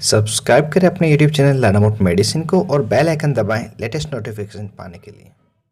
Subscribe करें अपने YouTube channel learn medicine को और बेल आइकन दबाएं लेटेस्ट नोटिफिकेशन पाने के लिए।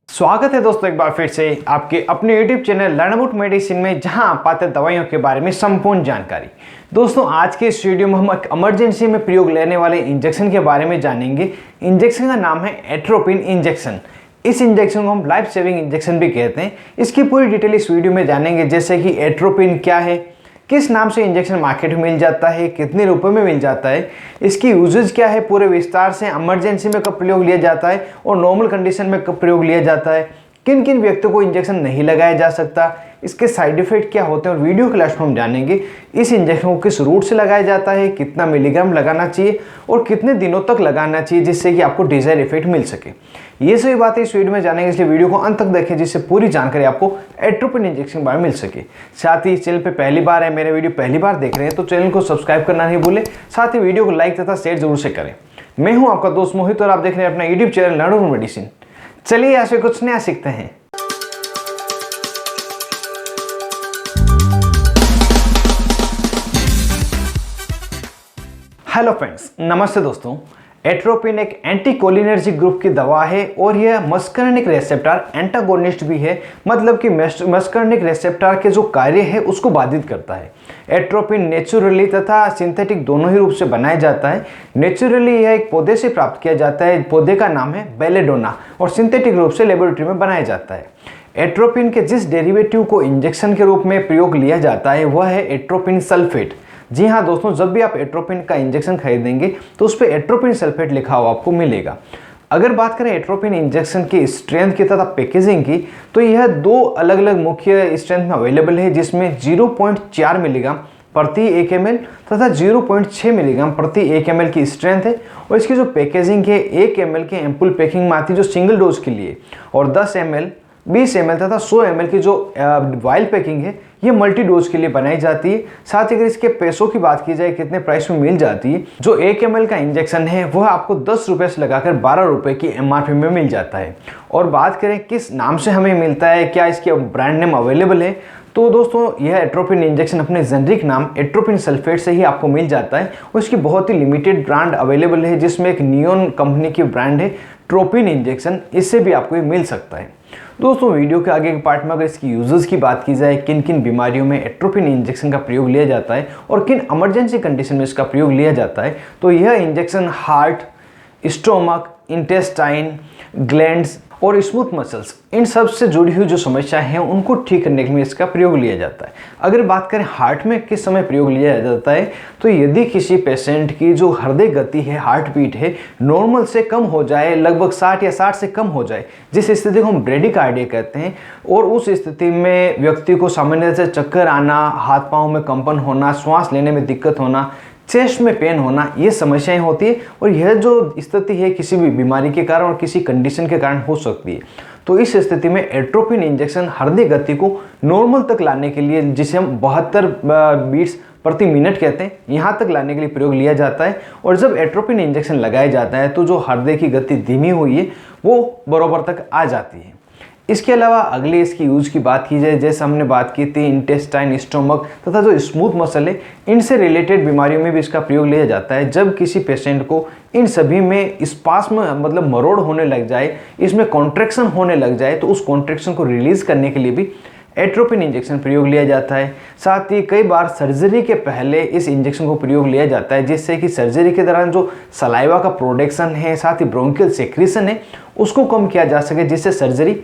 स्वागत है दोस्तों एक बार फिर से आपके अपने YouTube channel learn about medicine में, जहां आप पाते हैं दवाइयों के बारे में संपूर्ण जानकारी। दोस्तों आज के इस वीडियो में हम एक इमरजेंसी में प्रयोग लेने वाले इंजेक्शन के बारे में जानेंगे। इंजेक्शन का नाम है एट्रोपिन इंजेक्शन। इस इंजेक्शन को हम लाइफ सेविंग इंजेक्शन भी कहते हैं। इसकी पूरी डिटेल इस वीडियो में जानेंगे, जैसे कि एट्रोपिन क्या है, किस नाम से इंजेक्शन मार्केट में मिल जाता है, कितने रुपए में मिल जाता है, इसकी यूजेज क्या है पूरे विस्तार से, इमरजेंसी में कब प्रयोग लिया जाता है और नॉर्मल कंडीशन में कब प्रयोग लिया जाता है, किन किन व्यक्तियों को इंजेक्शन नहीं लगाया जा सकता, इसके साइड इफेक्ट क्या होते हैं और वीडियो के लास्ट में हम जानेंगे इस इंजेक्शन को किस रूट से लगाया जाता है, कितना मिलीग्राम लगाना चाहिए और कितने दिनों तक लगाना चाहिए, जिससे कि आपको डिजायर्ड इफेक्ट मिल सके। ये सभी बातें इस वीडियो में जानेंगे, इसलिए वीडियो को अंत तक देखें, जिससे पूरी जानकारी आपको एट्रोपिन इंजेक्शन के बारे में मिल सके। साथ ही इस चैनल पे पहली बार है, मेरे वीडियो पहली बार देख रहे हैं तो चैनल को सब्सक्राइब करना नहीं भूलें। साथ ही वीडियो को लाइक तथा शेयर जरूर से करें। मैं हूं आपका दोस्त मोहित और आप देख रहे हैं अपना YouTube channel learn about medicine. चलिए आज से कुछ नया सीखते हैं। हेलो फ्रेंड्स, नमस्ते दोस्तों। एट्रोपिन एक एंटीकोलिनर्जिक ग्रुप की दवा है और यह मस्करनिक रेसेप्टर एंटागोनिस्ट भी है, मतलब कि मस्करनिक रेसेप्टर के जो कार्य है उसको बाधित करता है। एट्रोपिन नेचुरली तथा सिंथेटिक दोनों ही रूप से बनाया जाता है। नेचुरली यह एक पौधे से प्राप्त किया जाता है, पौधे का नाम है बेलेडोना, और सिंथेटिक रूप से लेबोरेटरी में बनाया जाता है। एट्रोपिन के जिस डेरिवेटिव को इंजेक्शन के रूप में प्रयोग लिया जाता है वह है एट्रोपिन सल्फेट। जी हाँ दोस्तों, जब भी आप एट्रोपिन का इंजेक्शन खरीदेंगे तो उस पर एट्रोपिन सल्फेट लिखा हुआ आपको मिलेगा। अगर बात करें एट्रोपिन इंजेक्शन की स्ट्रेंथ की तथा पैकेजिंग की, तो यह दो अलग अलग मुख्य स्ट्रेंथ में अवेलेबल है, जिसमें 0.4 मिलीग्राम प्रति 1 ml तथा 0.6 मिलीग्राम प्रति 1 ml की स्ट्रेंथ है। और इसकी जो पैकेजिंग है 1 ml के एम्पुल पैकिंग में आती है जो सिंगल डोज के लिए, और 10 ml 20 ml तथा 100 ml की जो वाइल पैकिंग है ये मल्टी डोज के लिए बनाई जाती है। साथ ही अगर इसके पैसों की बात की जाए कितने प्राइस में मिल जाती है, जो 1 ml का इंजेक्शन है वह आपको 10 रुपये से लगाकर 12 रुपये की MRP में मिल जाता है। और बात करें किस नाम से हमें मिलता है, क्या इसके ब्रांड नेम अवेलेबल है, तो दोस्तों यह एट्रोपिन इंजेक्शन अपने जेनरिक नाम एट्रोपिन सल्फेट से ही आपको मिल जाता है। और इसकी बहुत ही लिमिटेड ब्रांड अवेलेबल है, जिसमें एक नियॉन कंपनी की ब्रांड है ट्रोपिन इंजेक्शन, इससे भी आपको ये मिल सकता है। दोस्तों वीडियो के आगे के पार्ट में अगर इसकी यूजेस की बात की जाए, किन किन बीमारियों में एट्रोपिन इंजेक्शन का प्रयोग लिया जाता है और किन इमरजेंसी कंडीशन में इसका प्रयोग लिया जाता है, तो यह injection heart, stomach, intestine, glands और स्मूथ मसल्स, इन सब से जुड़ी हुई जो समस्याएं हैं उनको ठीक करने के लिए इसका प्रयोग लिया जाता है। अगर बात करें हार्ट में किस समय प्रयोग लिया जाता है, तो यदि किसी पेशेंट की जो हृदय गति है, हार्ट बीट है, नॉर्मल से कम हो जाए, लगभग 60 या 60 से कम हो जाए, जिस स्थिति को हम ब्रेडिकार्डिया कहते हैं, और उस स्थिति में व्यक्ति को सामान्य से चक्कर आना, हाथ पाँव में कंपन होना, श्वास लेने में दिक्कत होना, चेस्ट में पेन होना, ये समस्याएं होती है। और यह जो स्थिति है किसी भी बीमारी के कारण और किसी कंडीशन के कारण हो सकती है। तो इस स्थिति में एट्रोपिन इंजेक्शन हृदय गति को नॉर्मल तक लाने के लिए, जिसे हम 72 बीट्स प्रति मिनट कहते हैं, यहाँ तक लाने के लिए प्रयोग लिया जाता है। और जब एट्रोपिन इंजेक्शन लगाया जाता है तो जो हृदय की गति धीमी हुई है वो बराबर तक आ जाती है। इसके अलावा अगले इसकी यूज की बात की जाए, जैसे हमने बात की थी इंटेस्टाइन, स्टोमक तथा जो स्मूथ मसल है, इनसे रिलेटेड बीमारियों में भी इसका प्रयोग लिया जाता है। जब किसी पेशेंट को इन सभी में स्पास्म मतलब मरोड़ होने लग जाए, इसमें कॉन्ट्रैक्शन होने लग जाए, तो उस कॉन्ट्रैक्शन को रिलीज करने के लिए भी एट्रोपिन इंजेक्शन प्रयोग लिया जाता है। साथ ही कई बार सर्जरी के पहले इस इंजेक्शन को प्रयोग लिया जाता है, जिससे कि सर्जरी के दौरान जो सलाइवा का प्रोडक्शन है, साथ ही ब्रोंकियल सेक्रेशन है, उसको कम किया जा सके, जिससे सर्जरी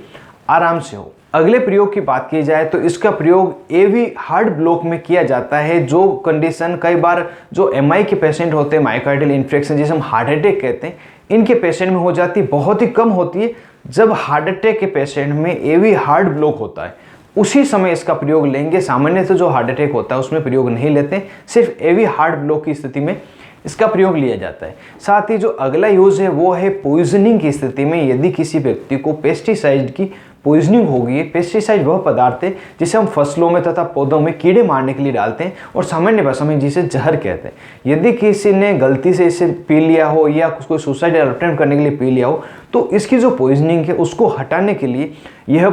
आराम से हो। अगले प्रयोग की बात की जाए तो इसका प्रयोग एवी हार्ट ब्लॉक में किया जाता है, जो कंडीशन कई बार जो MI के पेशेंट होते हैं, मायोकार्डियल इन्फेक्शन जिसे हम हार्ट अटैक कहते हैं, इनके पेशेंट में हो जाती है, बहुत ही कम होती है। जब हार्ट अटैक के पेशेंट में एवी हार्ट ब्लॉक होता है उसी समय इसका प्रयोग लेंगे। सामान्य से जो हार्ट अटैक होता है उसमें प्रयोग नहीं लेते, सिर्फ एवी हार्ट ब्लॉक की स्थिति में इसका प्रयोग लिया जाता है। साथ ही जो अगला यूज है वो है पॉइजनिंग की स्थिति में, यदि किसी व्यक्ति को पेस्टिसाइड की पॉइजनिंग होगी। पेस्टिसाइड वह पदार्थ है जिसे हम फसलों में तथा पौधों में कीड़े मारने के लिए डालते हैं और सामान्य भाषा में जिसे जहर कहते हैं। यदि किसी ने गलती से इसे पी लिया हो या उसको सुसाइड अटेम्प्ट करने के लिए पी लिया हो तो इसकी जो पॉइजनिंग है उसको हटाने के लिए यह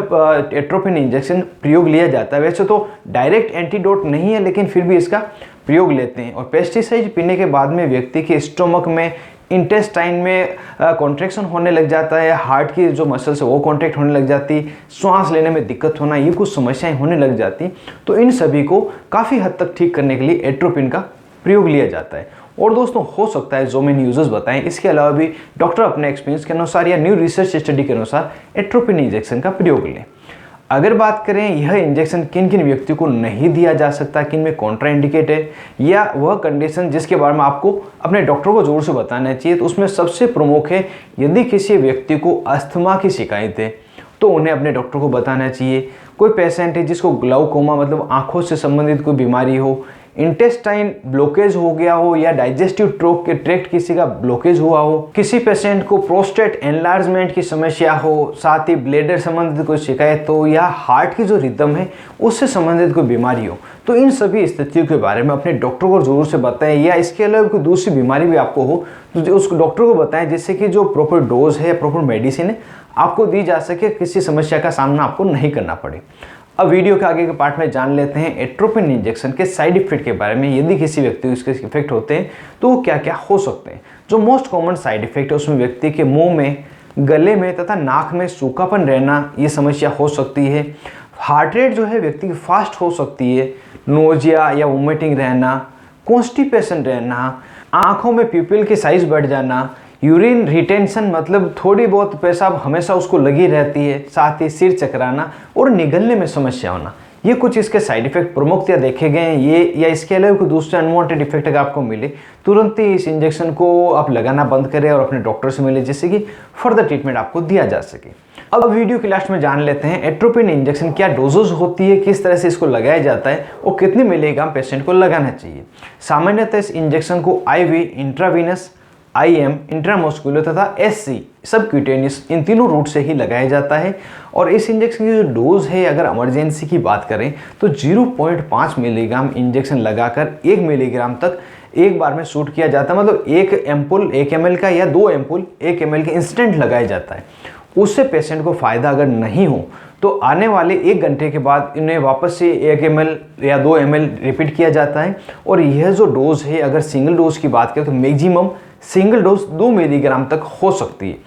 एट्रोपिन इंजेक्शन प्रयोग लिया जाता है। वैसे तो डायरेक्ट एंटीडोट नहीं है, लेकिन फिर भी इसका प्रयोग लेते हैं। और पेस्टिसाइड पीने के बाद में व्यक्ति के स्टोमक में, इंटेस्टाइन में कॉन्ट्रैक्शन होने लग जाता है, हार्ट की जो मसल्स है वो कॉन्ट्रैक्ट होने लग जाती, श्वास लेने में दिक्कत होना, ये कुछ समस्याएं होने लग जाती। तो इन सभी को काफ़ी हद तक ठीक करने के लिए एट्रोपिन का प्रयोग लिया जाता है। और दोस्तों हो सकता है जो मैंने यूजर्स बताएं, इसके अलावा भी डॉक्टर अपने एक्सपीरियंस के अनुसार या न्यू रिसर्च स्टडी के अनुसार एट्रोपिन इंजेक्शन का प्रयोग लें। अगर बात करें यह इंजेक्शन किन किन व्यक्तियों को नहीं दिया जा सकता, किन में कॉन्ट्राइंडिकेट है या वह कंडीशन जिसके बारे में आपको अपने डॉक्टर को जोर से बताना चाहिए, तो उसमें सबसे प्रमुख है यदि किसी व्यक्ति को अस्थमा की शिकायत है तो उन्हें अपने डॉक्टर को बताना चाहिए। कोई पेशेंट है जिसको ग्लाउकोमा मतलब आंखों से संबंधित कोई बीमारी हो, इंटेस्टाइन ब्लॉकेज हो गया हो या डाइजेस्टिव ट्रैक्ट किसी का ब्लॉकेज हुआ हो, किसी पेशेंट को प्रोस्टेट एनलार्जमेंट की समस्या हो, साथ ही ब्लैडर संबंधित कोई शिकायत हो या हार्ट की जो रिदम है उससे संबंधित कोई बीमारी हो, तो इन सभी स्थितियों के बारे में अपने डॉक्टर को जरूर से बताएं। या इसके अलावा कोई दूसरी बीमारी भी आपको हो तो उस डॉक्टर को बताएं जिससे कि जो प्रॉपर डोज है, प्रॉपर मेडिसिन है आपको दी जा सके, किसी समस्या का सामना आपको नहीं करना पड़े। अब वीडियो के आगे के पार्ट में जान लेते हैं एट्रोपिन इंजेक्शन के साइड इफेक्ट के बारे में। यदि किसी व्यक्ति को इसके इफेक्ट होते हैं तो वो क्या क्या हो सकते हैं। जो मोस्ट कॉमन साइड इफेक्ट है उसमें व्यक्ति के मुंह में, गले में तथा नाक में सूखापन रहना, ये समस्या हो सकती है। हार्ट रेट जो है व्यक्ति की फास्ट हो सकती है, नोजिया या वोमिटिंग रहना, कॉन्स्टिपेशन रहना, आंखों में प्यूपिल की साइज बढ़ जाना, यूरिन रिटेंशन मतलब थोड़ी बहुत पेशाब हमेशा उसको लगी रहती है, साथ ही सिर चकराना और निगलने में समस्या होना, ये कुछ इसके साइड इफेक्ट प्रमुखतया देखे गए हैं। ये या इसके अलावा कोई दूसरे अनवांटेड इफेक्ट अगर आपको मिले तुरंत ही इस इंजेक्शन को आप लगाना बंद करें और अपने डॉक्टर से मिले जिससे कि फर्दर ट्रीटमेंट आपको दिया जा सके। अब वीडियो के लास्ट में जान लेते हैं एट्रोपिन इंजेक्शन क्या डोजेज होती है, किस तरह से इसको लगाया जाता है और कितने मिलीग्राम पेशेंट को लगाना चाहिए। सामान्यतः इस इंजेक्शन को IV, इंट्रावीनस, IM, इंट्रामस्कुलर तथा SC सबक्यूटेनियस इन तीनों रूट से ही लगाया जाता है। और इस इंजेक्शन की जो डोज है अगर इमरजेंसी की बात करें तो 0.5 मिलीग्राम इंजेक्शन लगाकर 1 मिलीग्राम तक एक बार में शूट किया जाता है। मतलब 1 एम्पुल 1 ml का या 2 एम्पुल 1 ml के इंस्टेंट लगाया जाता है। उससे पेशेंट को फ़ायदा अगर नहीं हो तो आने वाले 1 घंटे के बाद इन्हें वापस से 1 ml या 2 ml रिपीट किया जाता है। और यह जो डोज है अगर सिंगल डोज की बात करें तो मैक्सिमम सिंगल डोज 2 मिलीग्राम तक हो सकती है।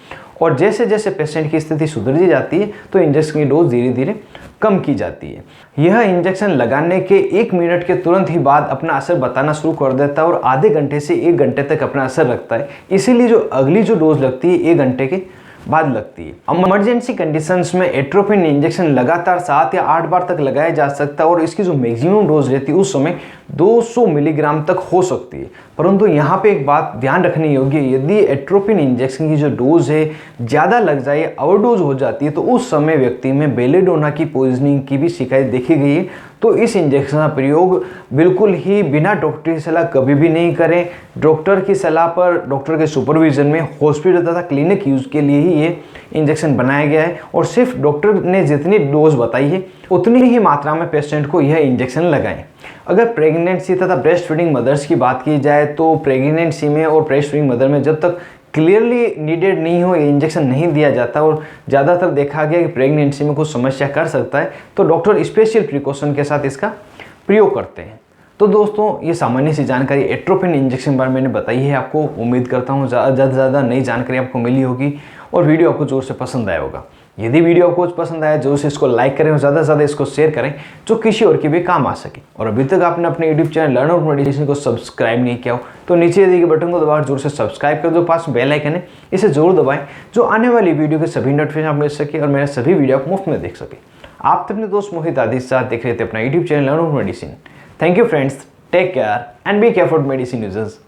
और जैसे जैसे पेशेंट की स्थिति सुधरती जाती है तो इंजेक्शन की डोज धीरे धीरे कम की जाती है। यह इंजेक्शन लगाने के 1 मिनट के तुरंत ही बाद अपना असर बताना शुरू कर देता है और आधे घंटे से 1 घंटे तक अपना असर रखता है। इसीलिए जो अगली जो डोज लगती है 1 घंटे के बाद लगती है। इमरजेंसी कंडीशंस में एट्रोपिन इंजेक्शन लगातार 7 या 8 बार तक लगाया जा सकता है और इसकी जो मैक्सिमम डोज रहती है उस समय 200 मिलीग्राम तक हो सकती है। परंतु यहाँ पे एक बात ध्यान रखनी होगी, यदि एट्रोपिन इंजेक्शन की जो डोज है ज़्यादा लग जाए, ओवरडोज हो जाती है, तो उस समय व्यक्ति में बेलेडोना की पॉइजनिंग की भी शिकायत देखी गई है। तो इस इंजेक्शन का प्रयोग बिल्कुल ही बिना डॉक्टर की सलाह कभी भी नहीं करें। डॉक्टर की सलाह पर, डॉक्टर के सुपरविजन में हॉस्पिटल तथा क्लिनिक यूज़ के लिए ही ये इंजेक्शन बनाया गया है और सिर्फ डॉक्टर ने जितनी डोज बताई है उतनी ही मात्रा में पेशेंट को यह इंजेक्शन लगाएं। अगर प्रेगनेंसी तथा ब्रेस्ट फीडिंग मदर्स की बात की जाए तो प्रेगनेंसी में और ब्रेस्ट फीडिंग मदर में जब तक क्लियरली नीडेड नहीं हो ये इंजेक्शन नहीं दिया जाता और ज़्यादातर देखा गया कि प्रेगनेंसी में कुछ समस्या कर सकता है तो डॉक्टर स्पेशल प्रिकॉशन के साथ इसका प्रयोग करते हैं। तो दोस्तों ये सामान्य सी जानकारी एट्रोपिन इंजेक्शन के बारे में मैंने बताई है आपको। उम्मीद करता हूँ ज़्यादा से ज़्यादा नई जानकारी आपको मिली होगी और वीडियो आपको जोर से पसंद आया होगा। यदि वीडियो आपको पसंद आया जरूर से इसको लाइक करें और ज़्यादा से ज़्यादा इसको शेयर करें जो किसी और के भी काम आ सके। और अभी तक आपने अपने YouTube channel Learn Out medicine को सब्सक्राइब नहीं किया हो तो नीचे दिए गए बटन को दबाकर जरूर से सब्सक्राइब कर दो, पास बेल आइकन है इसे जरूर दबाएं जो आने वाली वीडियो के सभी नोटिफिकेशन आप मिल सके और मेरे सभी वीडियो आप मुफ्त में देख सके। आप अपने दोस्त मोहित आदि के साथ देख रहे थे अपना YouTube channel Learn Out Medicine. Thank you friends, take care and be careful medicine users.